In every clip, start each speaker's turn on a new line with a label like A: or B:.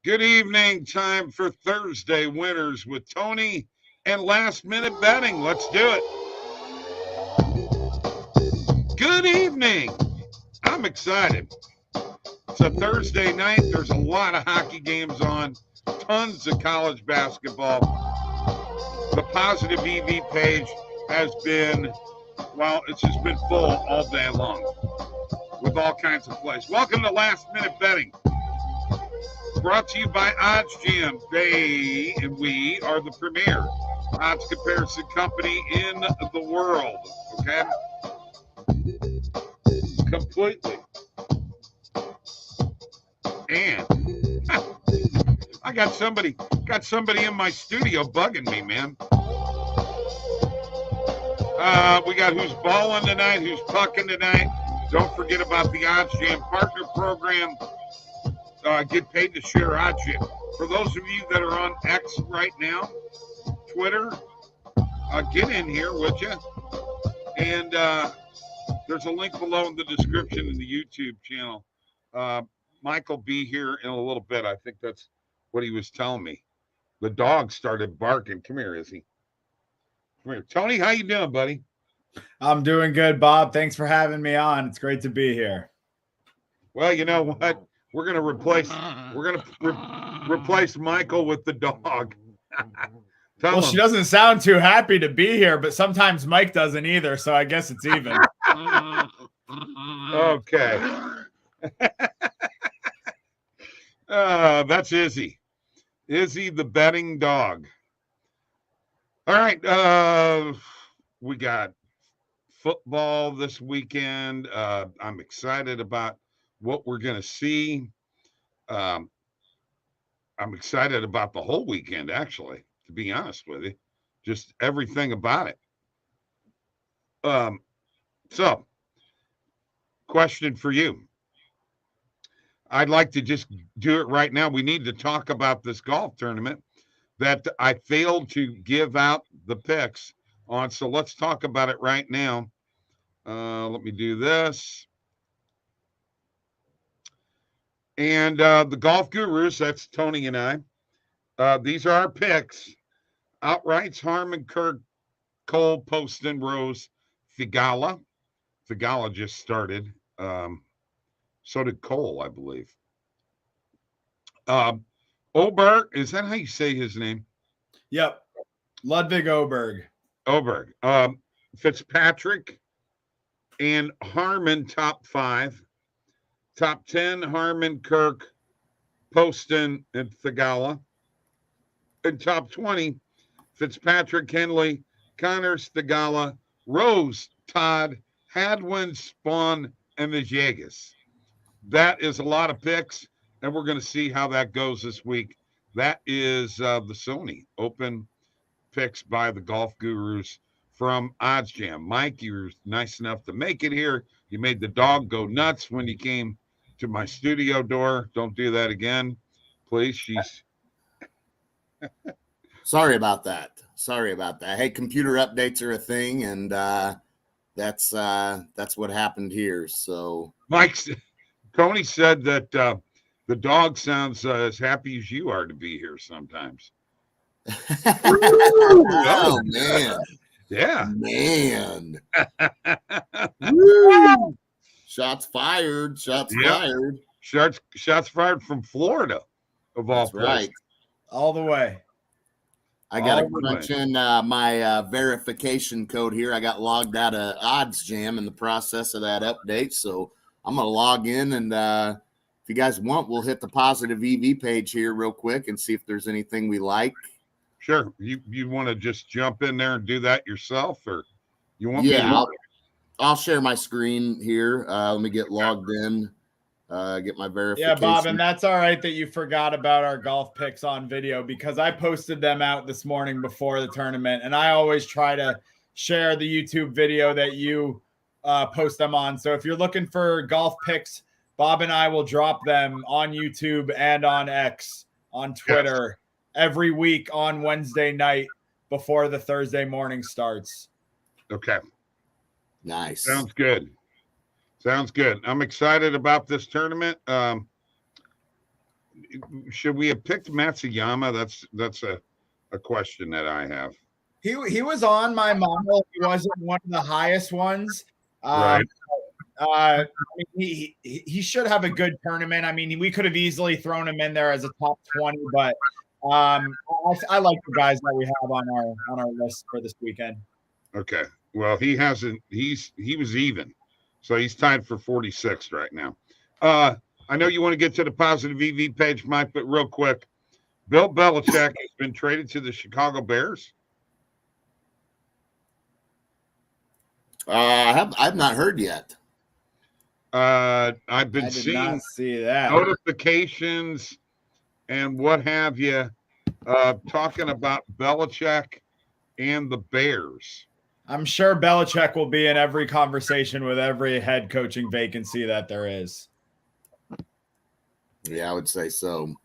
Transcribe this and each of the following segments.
A: Good evening. Time for Thursday winners with Tony and last minute betting. Let's do it. Good evening. I'm excited. It's a Thursday night. There's a lot of hockey games on, tons of college basketball. The positive EV page has been, well, it's just been full all day long with all kinds of plays. Welcome to Last Minute Betting. Brought to you by OddsJam. They and we are the premier odds comparison company in the world. Okay? Completely. And I got somebody in my studio bugging me, man. We got who's balling tonight, who's pucking tonight. Don't forget about the OddsJam Partner Program. Get paid to share OddsJam. For those of you that are on X right now, Twitter, get in here, would you? And there's a link below in the description in the YouTube channel. Mike will be here in a little bit. I think that's what he was telling me. The dog started barking. Come here, Izzy. Come here. Tony, how you doing, buddy?
B: I'm doing good, Bob. Thanks for having me on. It's great to be here.
A: Well, you know what? We're gonna replace Michael with the dog.
B: Well, she doesn't sound too happy to be here, but sometimes Mike doesn't either, so I guess it's even.
A: Okay. That's Izzy. Izzy the betting dog. All right. We got football this weekend. I'm excited about what we're going to see. I'm excited about the whole weekend, actually, to be honest with you. Just everything about it. So, question for you. I'd like to just do it right now. We need to talk about this golf tournament that I failed to give out the picks on. So let's talk about it right now. Let me do this. And the Golf Gurus, that's Tony and I. These are our picks. Outrights, Harmon, Kirk, Cole, Poston, Rose, Thigala. Thigala just started. So did Cole, I believe. Oberg, is that how you say his name?
B: Yep. Ludwig Oberg.
A: Oberg. Fitzpatrick and Harmon, top 5. Top 10, Harmon, Kirk, Poston, and Thigala. And top 20, Fitzpatrick, Henley, Connors, Thigala, Rose, Todd, Hadwin, Spawn, and the Jagas. That is a lot of picks, and we're going to see how that goes this week. That is the Sony Open picks by the Golf Gurus from OddsJam. Mike, you were nice enough to make it here. You made the dog go nuts when you came to my studio door. Don't do that again, please. She's
C: sorry about that. Hey, computer updates are a thing, and that's what happened here. So
A: Tony said that the dog sounds as happy as you are to be here sometimes.
C: Oh man.
A: Yeah.
C: Man. Shots fired. Shots
A: fired from Florida, of all places. Right.
B: All the way.
C: I got to punch in my verification code here. I got logged out of OddsJam in the process of that update, so I'm going to log in, and if you guys want, we'll hit the positive EV page here real quick and see if there's anything we like.
A: Sure. You want to just jump in there and do that yourself, or you want
C: me to? I'll share my screen here. Let me get logged in, get my verification.
B: Yeah, Bob, and that's all right that you forgot about our golf picks on video, because I posted them out this morning before the tournament, and I always try to share the YouTube video that you post them on. So if you're looking for golf picks, Bob and I will drop them on YouTube and on X, on Twitter, every week on Wednesday night before the Thursday morning starts.
A: Okay.
C: Nice.
A: Sounds good. I'm excited about this tournament. should we have picked Matsuyama? That's a question that I have.
B: He was on my model. He wasn't one of the highest ones.
A: Right.
B: I mean, he should have a good tournament. I mean, we could have easily thrown him in there as a top 20, but I like the guys that we have on our list for this weekend.
A: Okay. Well, he hasn't. He was even, so he's tied for 46 right now. I know you want to get to the positive EV page, Mike, but real quick, Bill Belichick has been traded to the Chicago Bears.
C: I've not heard yet.
A: I've been seeing
B: not see that
A: notifications and what have you, talking about Belichick and the Bears.
B: I'm sure Belichick will be in every conversation with every head coaching vacancy that there is.
C: Yeah, I would say so.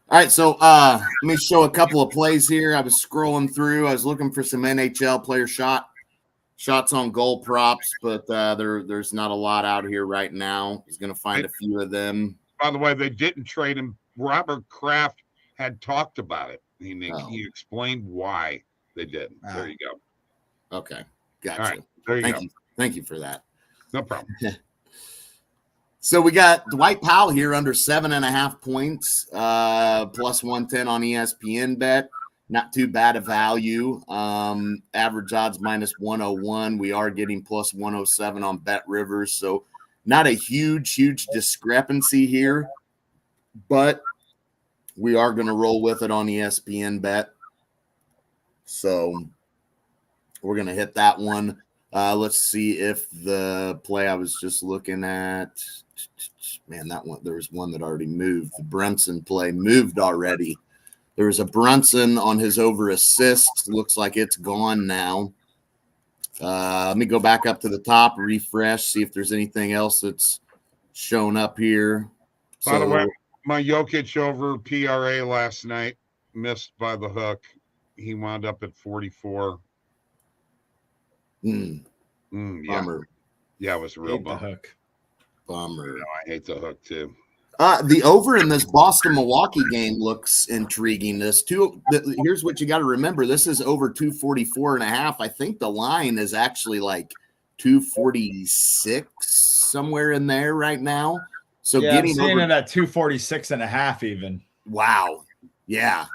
C: All right, so let me show a couple of plays here. I was scrolling through. I was looking for some NHL player shots on goal props, but there's not a lot out here right now. I was going to find a few of them.
A: By the way, they didn't trade him. Robert Kraft had talked about it. He explained why they didn't. There you go.
C: Okay, gotcha.
A: All right, there you go.
C: Thank you for that.
A: No problem.
C: So we got Dwight Powell here under 7.5 points, plus 110 on ESPN bet. Not too bad a value. Average odds minus 101. We are getting plus 107 on Bet Rivers. So not a huge discrepancy here, but we are going to roll with it on ESPN bet. So we're going to hit that one. Let's see if the play I was just looking at, man, that one, there was one that already moved. The Brunson play moved already. There was a Brunson on his over assist. Looks like it's gone now. Let me go back up to the top, refresh, see if there's anything else that's shown up here.
A: By the way, my Jokic over PRA last night missed by the hook. He wound up at 44.
C: Yeah. Bummer.
A: Yeah, it was a real bummer.
B: Hook.
C: Bummer.
A: No, I hate the hook too.
C: The over in this Boston-Milwaukee game looks intriguing. Here's what you got to remember. This is over 244.5. I think the line is actually like 246, somewhere in there right now. So
B: yeah,
C: getting
B: I'm seeing
C: over
B: it at 246.5 even.
C: Wow. Yeah.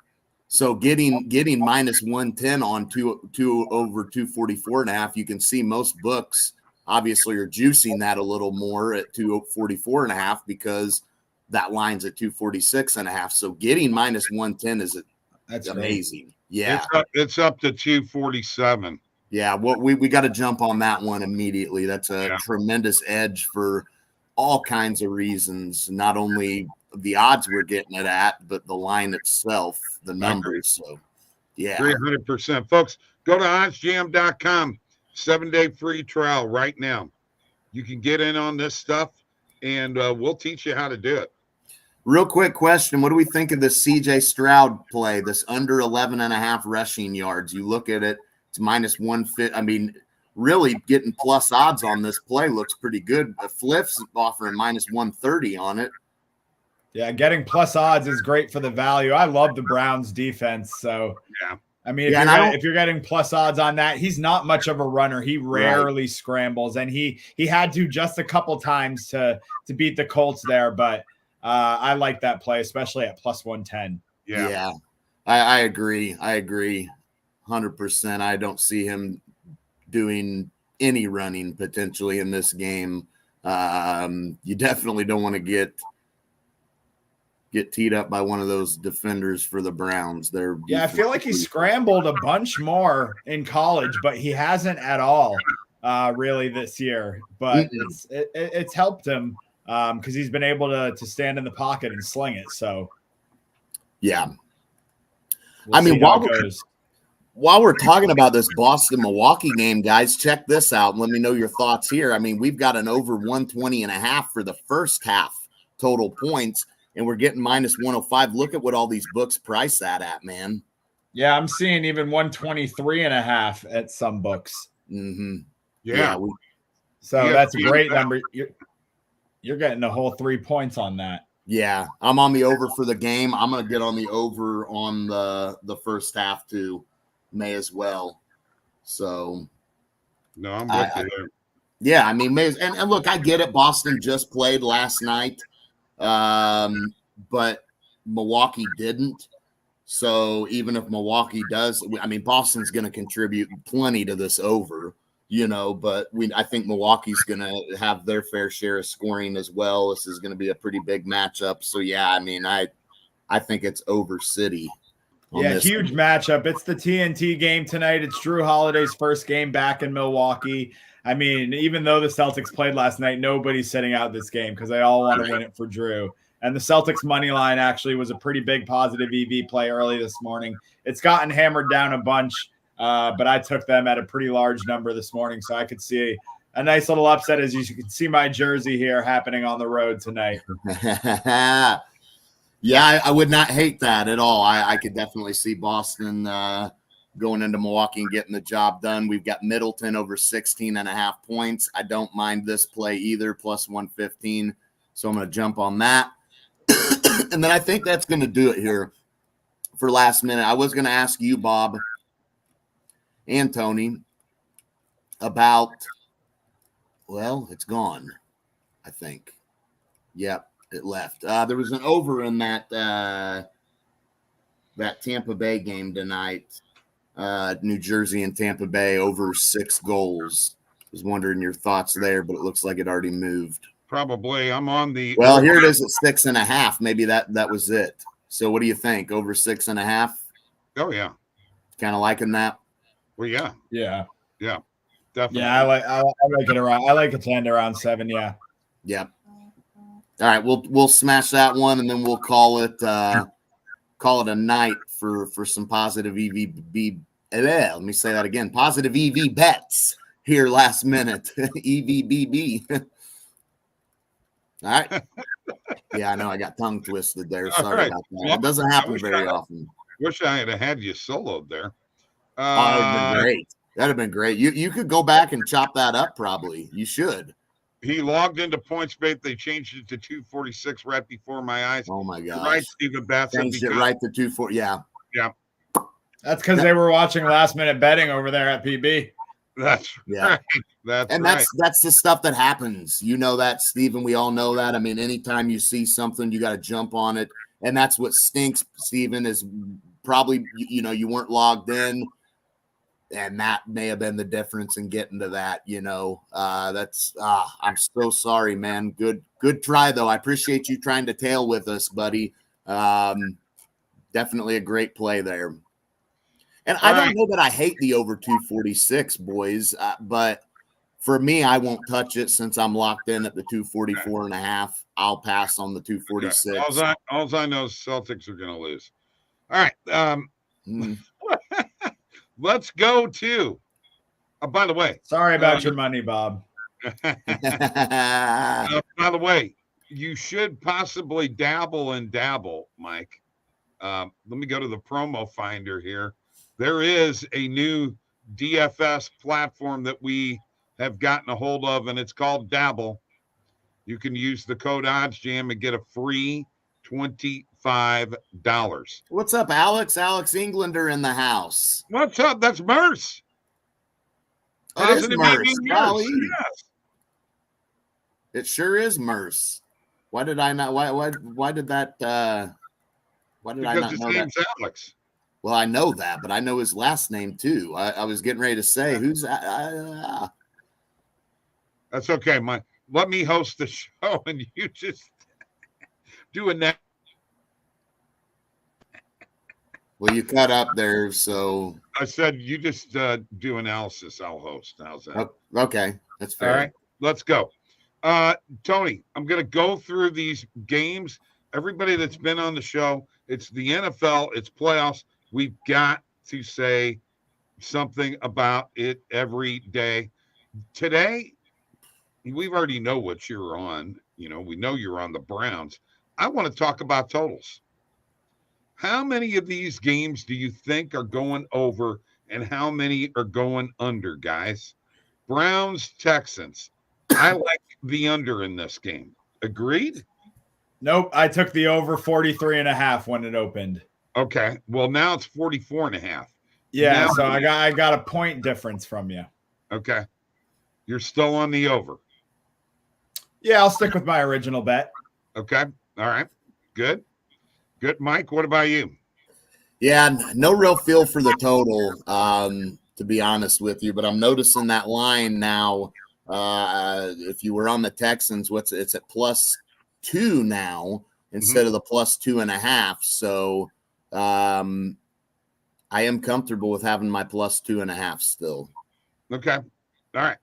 C: So getting minus 110 on two over 244.5. You can see most books obviously are juicing that a little more at 244.5 because that line's at 246.5. So getting minus 110 that's amazing. Great. Yeah.
A: It's up to 247.
C: Yeah. We got to jump on that one immediately. That's a tremendous edge for all kinds of reasons, not only the odds we're getting it at, but the line itself, the numbers. So, yeah.
A: 300%. Folks, go to oddsjam.com. 7-day free trial right now. You can get in on this stuff, and we'll teach you how to do it.
C: Real quick question. What do we think of this CJ Stroud play, this under 11.5 rushing yards? You look at it, it's minus 150. I mean, really getting plus odds on this play looks pretty good. Fliff's offering minus 130 on it.
B: Yeah, getting plus odds is great for the value. I love the Browns defense. So,
A: yeah.
B: I mean, if you're getting plus odds on that, he's not much of a runner. He rarely scrambles, and he had to just a couple times to beat the Colts there. But I like that play, especially at plus 110.
C: Yeah. I agree. 100%. I don't see him doing any running potentially in this game. You definitely don't want to get teed up by one of those defenders for the Browns.
B: I feel like he scrambled a bunch more in college, but he hasn't at all really this year. But it's helped him because he's been able to stand in the pocket and sling it. So,
C: yeah. While we're talking about this Boston-Milwaukee game, guys, check this out. Let me know your thoughts here. I mean, we've got an over 120.5 for the first half total points, and we're getting minus 105. Look at what all these books price that at, man.
B: Yeah, I'm seeing even 123.5 at some books.
C: Mm-hmm.
A: Yeah.
B: So
A: Yeah,
B: that's a great number. You're getting a whole 3 points on that.
C: Yeah, I'm on the over for the game. I'm going to get on the over on the first half too. May as well. So,
A: no, I'm with you there.
C: Yeah, I mean, and look, I get it. Boston just played last night, but Milwaukee didn't. So even if Milwaukee does, I mean, Boston's going to contribute plenty to this over, but I think Milwaukee's going to have their fair share of scoring as well. This is going to be a pretty big matchup. So, yeah, I mean, I think it's over City.
B: Yeah, huge matchup. It's the TNT game tonight. It's Drew Holiday's first game back in Milwaukee. I mean, even though the Celtics played last night, nobody's sitting out this game because they all want to win it for Drew. And the Celtics money line actually was a pretty big positive EV play early this morning. It's gotten hammered down a bunch, but I took them at a pretty large number this morning, so I could see a nice little upset, as you can see my jersey here happening on the road tonight.
C: Yeah, I would not hate that at all. I could definitely see Boston going into Milwaukee and getting the job done. We've got Middleton over 16.5 points. I don't mind this play either, plus 115. So I'm going to jump on that. And then I think that's going to do it here for last minute. I was going to ask you, Bob and Tony, about, well, it's gone, I think. Yep, it left. There was an over in that Tampa Bay game tonight. New Jersey and Tampa Bay over 6 goals. I was wondering your thoughts there, but it looks like it already moved.
A: Probably. I'm on the.
C: Well, here it is at 6.5. Maybe that was it. So what do you think? Over 6.5?
A: Oh yeah.
C: Kind of liking that.
A: Well, yeah.
B: Yeah.
A: Yeah. Definitely.
B: Yeah, I like it around. I like it to end around 7. Yeah.
C: Yep. All right, we'll smash that one, and then we'll call it a night for some positive EV. Let me say that again. Positive EV bets here last minute. EVBB. All right. Yeah, I know I got tongue twisted there. Sorry about that. Well, it doesn't happen very often.
A: Wish I had you soloed there.
C: That would have been great. That'd have been great. You could go back and chop that up. Probably you should.
A: He logged into PointsBet. They changed it to 246 right before my eyes.
C: Oh my gosh!
A: Right, Stephen Bass
C: changed it right to 240. Yeah.
B: That's because they were watching last minute betting over there at PB.
A: That's right.
C: That's the stuff that happens. You know that, Stephen. We all know that. I mean, anytime you see something, you got to jump on it, and that's what stinks, Stephen. Is probably you weren't logged in. And that may have been the difference in getting to that, that's I'm so sorry, man. Good try though. I appreciate you trying to tail with us, buddy. Definitely a great play there. And I don't know that I hate the over 246, boys, but for me, I won't touch it since I'm locked in at the 244.5. I'll pass on the 246.
A: All I know is Celtics are going to lose. All right. Let's go to. By the way,
B: sorry about your money, Bob.
A: By the way, you should possibly dabble, Mike. Let me go to the promo finder here. There is a new DFS platform that we have gotten a hold of, and it's called Dabble. You can use the code OddsJam and get a free $25.
C: What's up, Alex? Alex Englander in the house.
A: What's up? That's Merce.
C: It is Merce.
A: Yes.
C: It sure is Merce. Why did I not? Why did that? Why did I not know that?
A: Alex.
C: Well, I know that, but I know his last name tame. I was getting ready to say who's.
A: That's okay, Mike. Let me host the show, and you just doing that.
C: Well, you cut up there, so
A: I said you just do analysis. I'll host. How's that?
C: Okay, that's fair.
A: All right, let's go. Tony, I'm going to go through these games. Everybody that's been on the show, it's the NFL, it's playoffs. We've got to say something about it every day. Today, we already know what you're on. We know you're on the Browns. I want to talk about totals. How many of these games do you think are going over and how many are going under, guys? Browns, Texans. I like the under in this game. Agreed?
B: Nope. I took the over 43.5 when it opened.
A: Okay. Well, now it's 44.5.
B: Yeah,
A: Now,
B: so I got a point difference from you.
A: okay. You're still on the over.
B: Yeah, I'll stick with my original bet.
A: Okay. All right. Good. Good. Mike, what about you?
C: Yeah, no real feel for the total, to be honest with you, but I'm noticing that line now. If you were on the Texans, it's at +2 now instead of the +2.5. So I am comfortable with having my +2.5 still.
A: Okay. All right.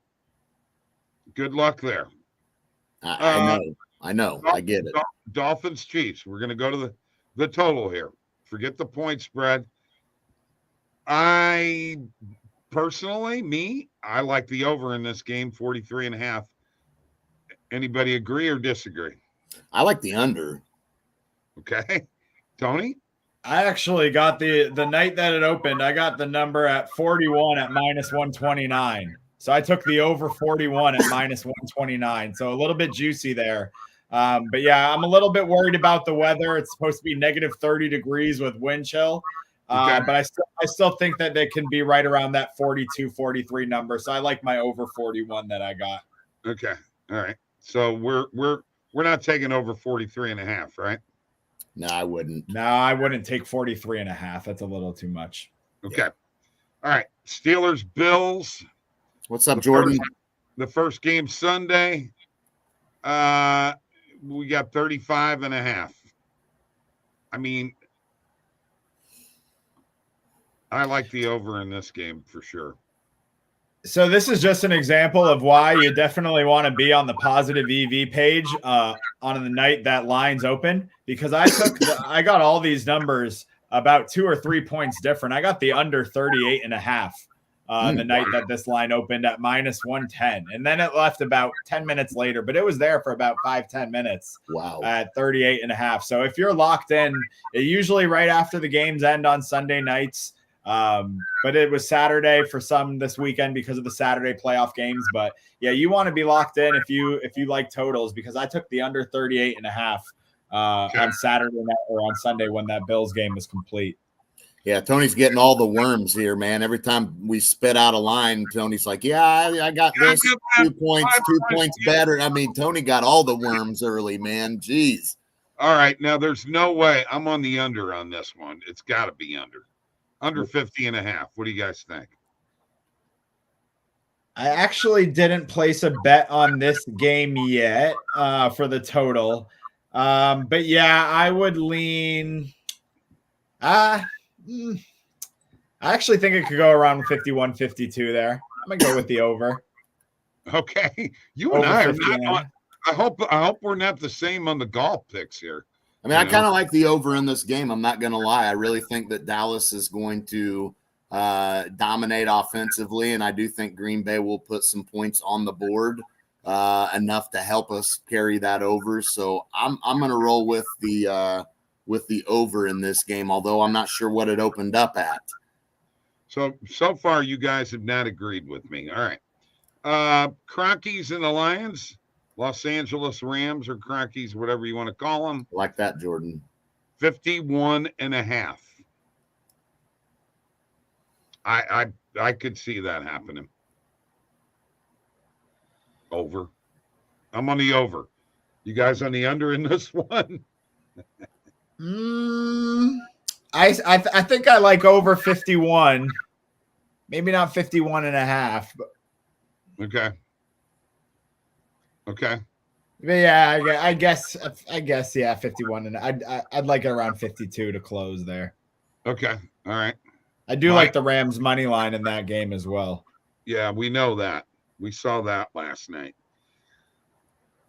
A: Good luck there.
C: I know. I get it.
A: Dolphins, Chiefs. We're going to go to the total here. Forget the point spread. I personally, I like the over in this game, 43.5. Anybody agree or disagree?
C: I like the under.
A: Okay. Tony?
B: I actually got the night that it opened, I got the number at 41 at -129. So I took the over 41 at -129. So a little bit juicy there. But yeah, I'm a little bit worried about the weather. It's supposed to be -30 degrees with wind chill.
A: Okay.
B: But I still think that they can be right around that 42, 43 number. So I like my over 41 that I got.
A: Okay. All right. So we're not taking over 43.5, right?
C: No, I wouldn't.
B: No, I wouldn't take 43.5. That's a little too much.
A: Okay. Yeah. All right. Steelers, Bills.
C: What's up, Jordan?
A: The first game Sunday. We got 35.5. I mean, I like the over in this game for sure.
B: So this is just an example of why you definitely want to be on the positive EV page on the night that line's open, because I got all these numbers about 2 or 3 points different. I got the under 38.5 the night that this line opened at -110, and then it left about 10 minutes later, but it was there for about 5-10 minutes.
C: Wow.
B: At 38.5. So if you're locked in, usually right after the games end on Sunday nights. But it was Saturday for some this weekend because of the Saturday playoff games. But yeah, you want to be locked in if you like totals, because I took the under 38.5 on Saturday night or on Sunday when that Bills game was complete.
C: Yeah, Tony's getting all the worms here, man. Every time we spit out a line, Tony's like, yeah, I got this 2 points, 2 points better. I mean, Tony got all the worms early, man. Jeez.
A: All right. Now there's no way I'm on the under on this one. It's got to be under 50.5. What do you guys think?
B: I actually didn't place a bet on this game yet for the total. But yeah, I would lean. I actually think it could go around 51, 52 there. I'm going to go with the over.
A: Okay. You and I are not. I hope we're not the same on the golf picks here.
C: I mean, I kind of like the over in this game. I'm not going to lie. I really think that Dallas is going to dominate offensively, and I do think Green Bay will put some points on the board enough to help us carry that over. So I'm going to roll with the over in this game, although I'm not sure what it opened up at.
A: So far, you guys have not agreed with me. All right. Crockies and the Lions. Los Angeles Rams or Crockies, whatever you want to call them.
C: Like that, Jordan.
A: 51.5. I could see that happening. Over. I'm on the over. You guys on the under in this one?
B: I think I like over 51. Maybe not 51.5. But...
A: Okay.
B: But yeah, I guess, yeah, 51, and I'd like it around 52 to close there.
A: Okay, all right.
B: I do like the Rams money line in that game as well.
A: Yeah, we know that. We saw that last night,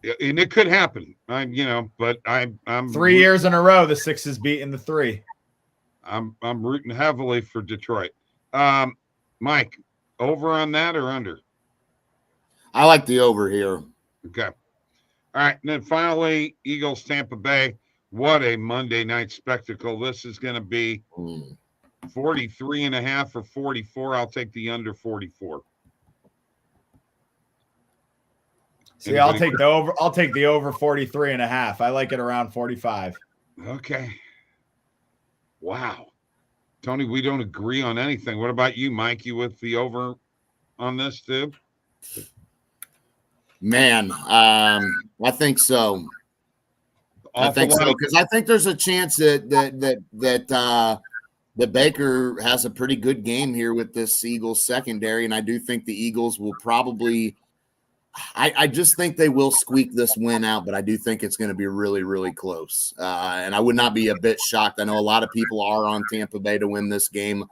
A: and it could happen. But I'm
B: 3 years in a row the Sixers beating the 3.
A: I'm rooting heavily for Detroit. Mike, over on that or under?
C: I like the over here.
A: Okay. All right. And then finally, Eagles, Tampa Bay. What a Monday night spectacle. This is going to be 43.5 or 44. I'll take the under 44.
B: See, I'll take the over. I'll take the over 43.5. I like it around 45.
A: Okay. Wow. Tony, we don't agree on anything. What about you, Mike? You with the over on this too?
C: Man, I think so. I think so because I think there's a chance that Baker has a pretty good game here with this Eagles secondary, and I do think the Eagles will probably. I just think they will squeak this win out, but I do think it's going to be really, really close. And I would not be a bit shocked. I know a lot of people are on Tampa Bay to win this game.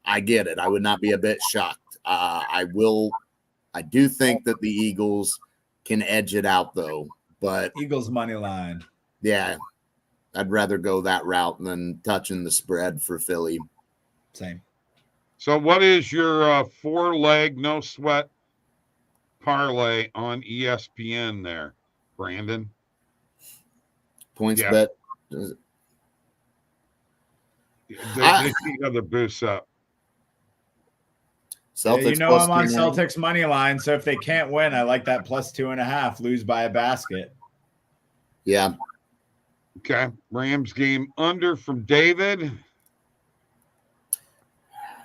C: I get it. I would not be a bit shocked. I do think that the Eagles can edge it out, though. But
B: Eagles money line.
C: Yeah, I'd rather go that route than touching the spread for Philly.
B: Same.
A: So what is your 4-leg, no sweat parlay on ESPN there, Brandon?
C: PointsBet.
A: They see other boosts up.
B: Celtics I'm on Celtics money line, so if they can't win, I like that plus 2.5, lose by a basket.
C: Yeah.
A: Okay. Rams game under from David.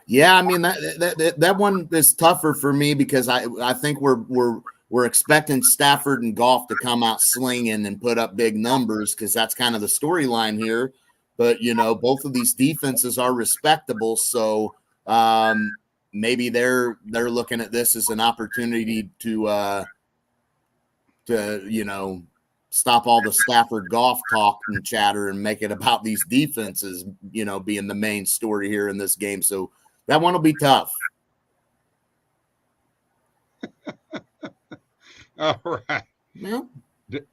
C: Yeah, I mean that one is tougher for me because I think we're expecting Stafford and Goff to come out slinging and put up big numbers because that's kind of the storyline here. But both of these defenses are respectable, so maybe they're looking at this as an opportunity to stop all the Stafford Goff talk and chatter and make it about these defenses, being the main story here in this game. So that one will be tough.
A: All right.
C: Yeah.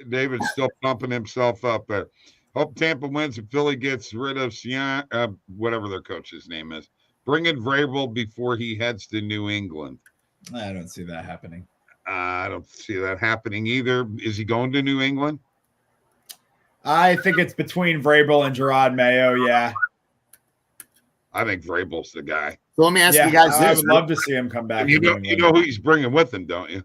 A: David's still pumping himself up there. Hope Tampa wins and Philly gets rid of whatever their coach's name is. Bring in Vrabel before he heads to New England.
B: I don't see that happening.
A: I don't see that happening either. Is he going to New England?
B: I think it's between Vrabel and Gerard Mayo, yeah.
A: I think Vrabel's the guy.
C: So let me ask you guys this.
B: I would love to see him come back.
A: You know who he's bringing with him, don't you?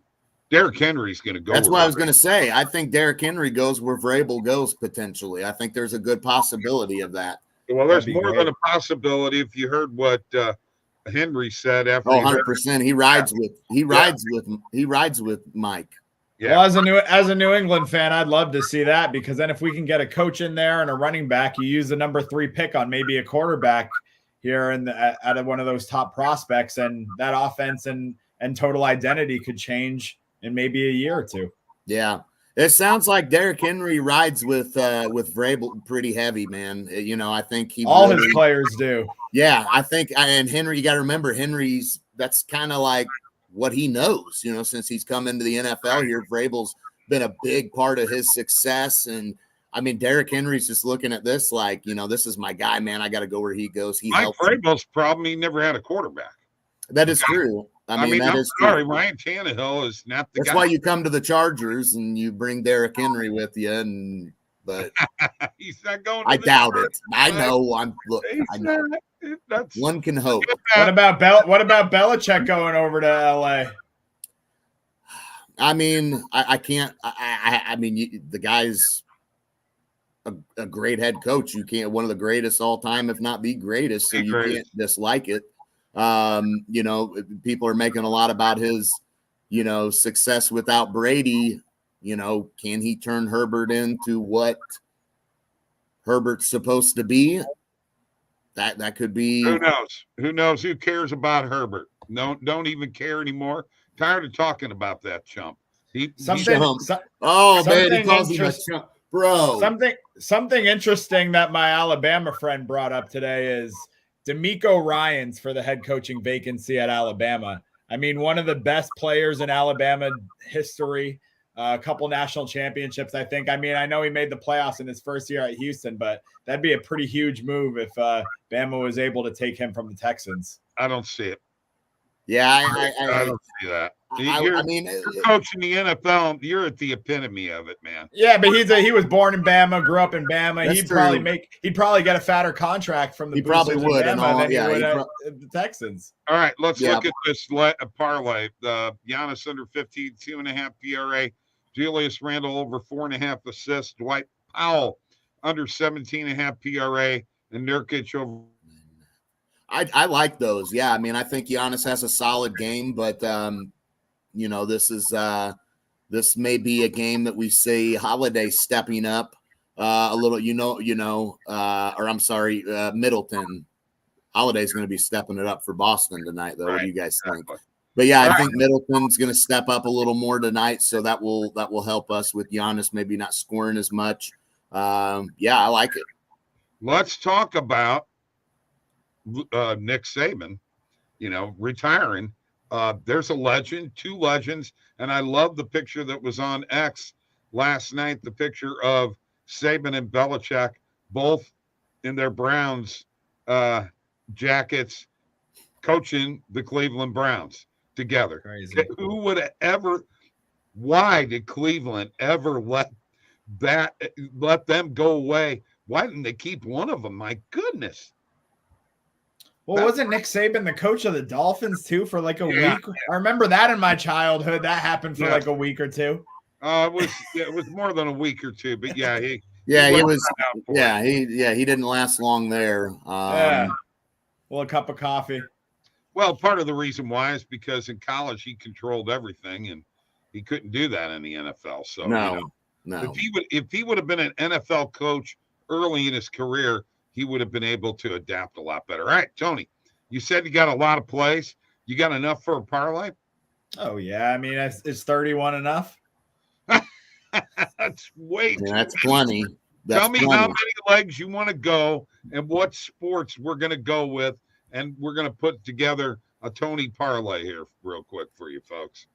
A: Derrick Henry's going to go.
C: That's what I was going to say. I think Derrick Henry goes where Vrabel goes potentially. I think there's a good possibility of that.
A: Well, there's more than a possibility. If you heard what Henry said after
C: 100%. He rides with Mike.
B: Yeah. Well, as a New England fan, I'd love to see that because then if we can get a coach in there and a running back, you use the number 3 pick on maybe a quarterback here out of one of those top prospects, and that offense and total identity could change in maybe a year or two.
C: Yeah. It sounds like Derrick Henry rides with Vrabel pretty heavy, man. I think his
B: players do.
C: Yeah, I think, and Henry, you got to remember, that's kind of like what he knows, since he's come into the NFL here. Vrabel's been a big part of his success. And I mean, Derrick Henry's just looking at this like, this is my guy, man. I got to go where he goes.
A: Mike Vrabel's problem, he never had a quarterback.
C: That is true. I mean, that is
A: sorry,
C: true.
A: Ryan Tannehill is not the guy.
C: That's why you come to the Chargers and you bring Derrick Henry with you. But
A: he's not going.
C: I doubt it. I know. I know. One can hope.
B: What about Belichick going over to LA?
C: I mean, I can't. I mean, the guy's a great head coach. You can't. One of the greatest all time, if not the greatest. So you can't dislike it. People are making a lot about his, success without Brady. Can he turn Herbert into what Herbert's supposed to be? That could be.
A: Who knows? Who knows? Who cares about Herbert? Don't even care anymore. Tired of talking about that chump.
C: Man, he calls him a chump, bro.
B: Something interesting that my Alabama friend brought up today is D'Amico Ryans for the head coaching vacancy at Alabama. I mean, one of the best players in Alabama history. A couple national championships, I think. I mean, I know he made the playoffs in his first year at Houston, but that'd be a pretty huge move if Bama was able to take him from the Texans.
A: I don't see it.
C: Yeah,
A: I don't see that. You're coaching the NFL. You're at the epitome of it, man.
B: Yeah, but he was born in Bama, grew up in Bama. He'd probably get a fatter contract from the.
C: He probably would.
B: The Texans.
A: All right, let's look at this parlay. Giannis under 15, 2.5 PRA. Julius Randle over 4.5 assists. Dwight Powell under 17.5 PRA, and Nurkic over.
C: I like those. Yeah, I mean, I think Giannis has a solid game, but this may be a game that we see Holiday stepping up a little. Middleton. Holiday's going to be stepping it up for Boston tonight, though. Right, what do you guys think? But yeah, I think Middleton's going to step up a little more tonight, so that will help us with Giannis maybe not scoring as much. I like it.
A: Let's talk about Nick Saban, retiring. There's a legend, two legends, and I love the picture that was on X last night, the picture of Saban and Belichick, both in their Browns jackets, coaching the Cleveland Browns together.
B: Crazy.
A: Why did Cleveland ever let them go away? Why didn't they keep one of them? My goodness.
B: Well, wasn't Nick Saban the coach of the Dolphins too for like a week? I remember that in my childhood. That happened for like a week or two.
A: It was more than a week or two, but he
C: didn't last long there.
B: Well, a cup of coffee.
A: Well, part of the reason why is because in college he controlled everything, and he couldn't do that in the NFL. So
C: no.
A: If he would have been an NFL coach early in his career, he would have been able to adapt a lot better. All right, Tony, you said you got a lot of plays. You got enough for a parlay?
B: Oh, yeah. I mean, is 31 enough?
A: That's way too
C: That's plenty.
A: Tell me how many legs you want to go and what sports we're going to go with, and we're going to put together a Tony parlay here real quick for you folks.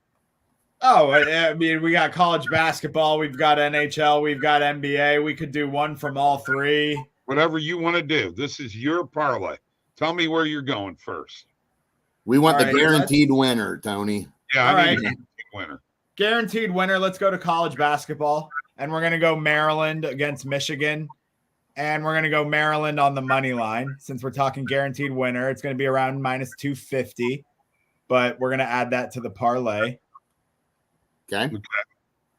B: Oh, I mean, we got college basketball. We've got NHL. We've got NBA. We could do one from all three.
A: Whatever you want to do. This is your parlay. Tell me where you're going first.
C: We want the guaranteed winner, Tony.
A: Yeah, I need a guaranteed winner.
B: Guaranteed winner. Let's go to college basketball. And we're going to go Maryland against Michigan. And we're going to go Maryland on the money line. Since we're talking guaranteed winner, it's going to be around minus 250. But we're going to add that to the parlay.
C: Okay.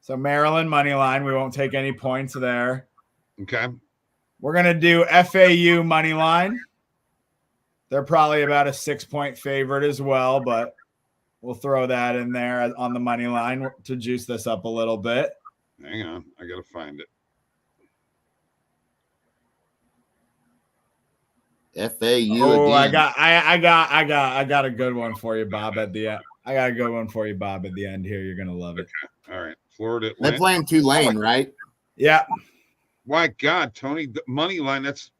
B: So Maryland money line. We won't take any points there.
A: Okay.
B: We're going to do FAU money line. They're probably about a 6-point favorite as well, but we'll throw that in there on the money line to juice this up a little bit.
A: Hang on. I got to find it.
C: FAU.
B: Oh,
C: again.
B: I got a good one for you, Bob, at the end. I got a good one for you, Bob, at the end here. You're going to love it.
A: Okay. All right. Florida.
C: They're playing Tulane, right?
B: Yeah.
A: My God, Tony, the money line, that's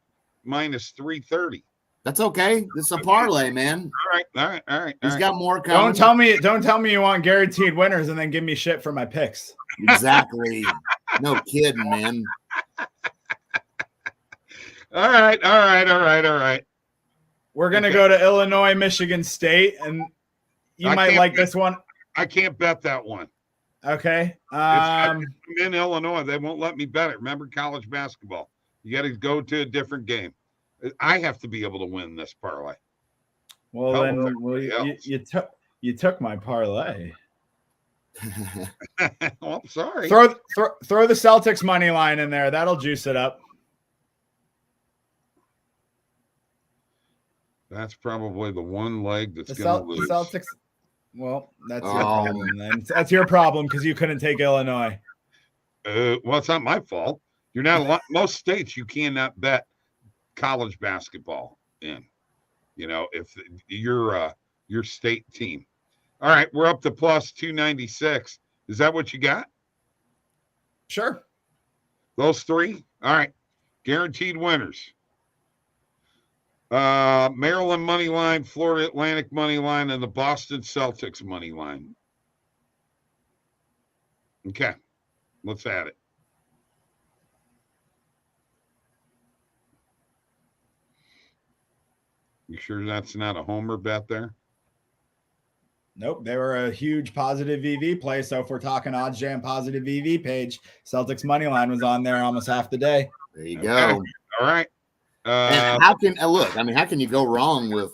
A: minus 330.
C: That's okay. It's a parlay, man.
A: All right.
C: He's got more coming.
B: Don't tell me you want guaranteed winners and then give me shit for my picks.
C: Exactly. No kidding, man.
A: All right.
B: We're gonna go to Illinois, Michigan State, and you might like this one.
A: I can't bet that one.
B: Okay.
A: I'm in Illinois. They won't let me bet it. Remember college basketball. You got to go to a different game. I have to be able to win this parlay.
B: Well, you took my parlay.
A: Well, I'm sorry.
B: Throw the Celtics money line in there. That'll juice it up.
A: That's probably the one leg that's going to lose.
B: The Celtics. Well, that's your problem then. That's your problem because you couldn't take Illinois.
A: Well, it's not my fault. You're not most states you cannot bet college basketball in. If your state team. All right, we're up to plus 296. Is that what you got?
B: Sure.
A: Those three? All right. Guaranteed winners. Maryland money line, Florida Atlantic money line, and the Boston Celtics money line. Okay, let's add it. You sure that's not a homer bet there?
B: Nope, they were a huge positive VV play. So if we're talking OddsJam positive VV page, Celtics money line was on there almost half the day.
C: There you go.
A: All right.
C: And how can you go wrong with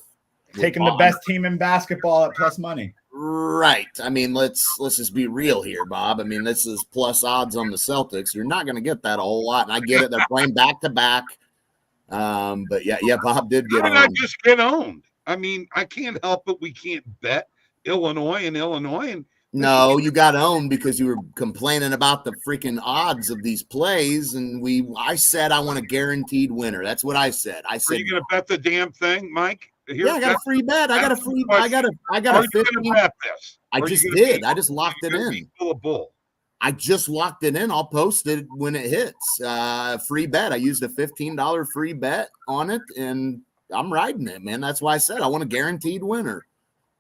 B: taking the best team in basketball at plus money?
C: Right. I mean, let's just be real here, Bob. I mean, this is plus odds on the Celtics. You're not going to get that a whole lot, and I get it. They're playing back to back. But yeah, Bob did get
A: How did
C: owned.
A: I just get owned? I mean, I can't help it. We can't bet Illinois. And
C: No, you got owned because you were complaining about the freaking odds of these plays, and I said I want a guaranteed winner. That's what I said. I
A: are
C: said,
A: you going to bet the damn thing, Mike? Here,
C: yeah, I got a free bet. I got a free. I got
A: Are
C: a
A: you
C: 15.
A: going to bet this?
C: I
A: Or are
C: just
A: you gonna
C: did.
A: be-
C: I just locked
A: are
C: it
A: you gonna
C: in.
A: be full of bull?
C: I just locked it in. I'll post it when it hits. Free bet. I used a $15 free bet on it, and I'm riding it, man. That's why I said I want a guaranteed winner.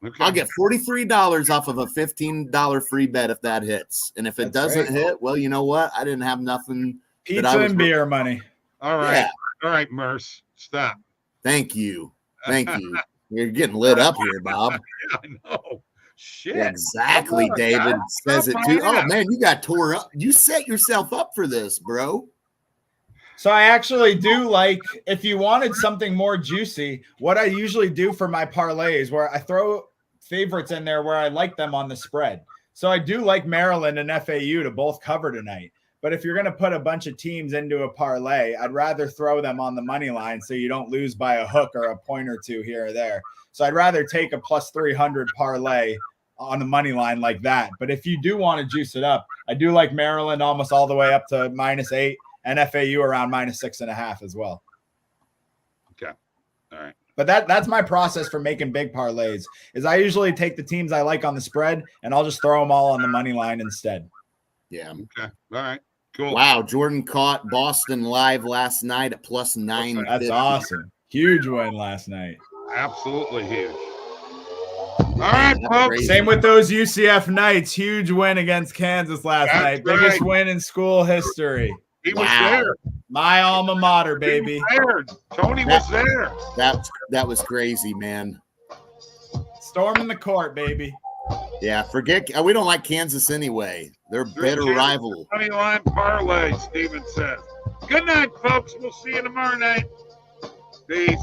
A: Okay.
C: I'll get $43 off of a $15 free bet if that hits. And if it
B: That's
C: doesn't
B: great.
C: hit, well, you know what? I didn't have nothing.
B: Pizza and beer money.
A: All right.
C: Yeah.
A: All right, Merce. Stop.
C: Thank you. Thank you. You're getting lit up here, Bob.
A: Yeah, I know. Shit.
C: Exactly,
A: Come on,
C: David
A: guys.
C: says it
A: Stop
C: too.
A: my
C: Oh
A: ass.
C: man, you got tore up. You set yourself up for this, bro.
B: So I actually do like, if you wanted something more juicy, what I usually do for my parlays, where I throw favorites in there where I like them on the spread. So I do like Maryland and FAU to both cover tonight. But if you're going to put a bunch of teams into a parlay, I'd rather throw them on the money line so you don't lose by a hook or a point or two here or there. So I'd rather take a plus 300 parlay on the money line like that. But if you do want to juice it up, I do like Maryland almost all the way up to -8 and FAU around -6.5 as well.
A: Okay. All right.
B: But that's my process for making big parlays is I usually take the teams I like on the spread and I'll just throw them all on the money line instead.
C: Yeah.
A: Okay. All right. Cool.
C: Wow, Jordan caught Boston live last night at plus 9.
B: That's awesome. Huge win last night.
A: Absolutely huge. All right, folks.
C: Crazy.
B: Same with those UCF Knights. Huge win against Kansas last
A: That's
B: night. Biggest
A: right.
B: win in school history.
A: He was
C: Wow.
A: there.
B: My alma mater,
A: He
B: baby.
A: was there. Tony was there.
C: That was crazy, man.
B: Storming the court, baby.
C: Yeah, forget we don't like Kansas anyway. They're a bitter
A: Kansas
C: rival.
A: Money line parlay, Steven says. Good night, folks. We'll see you tomorrow night. Peace.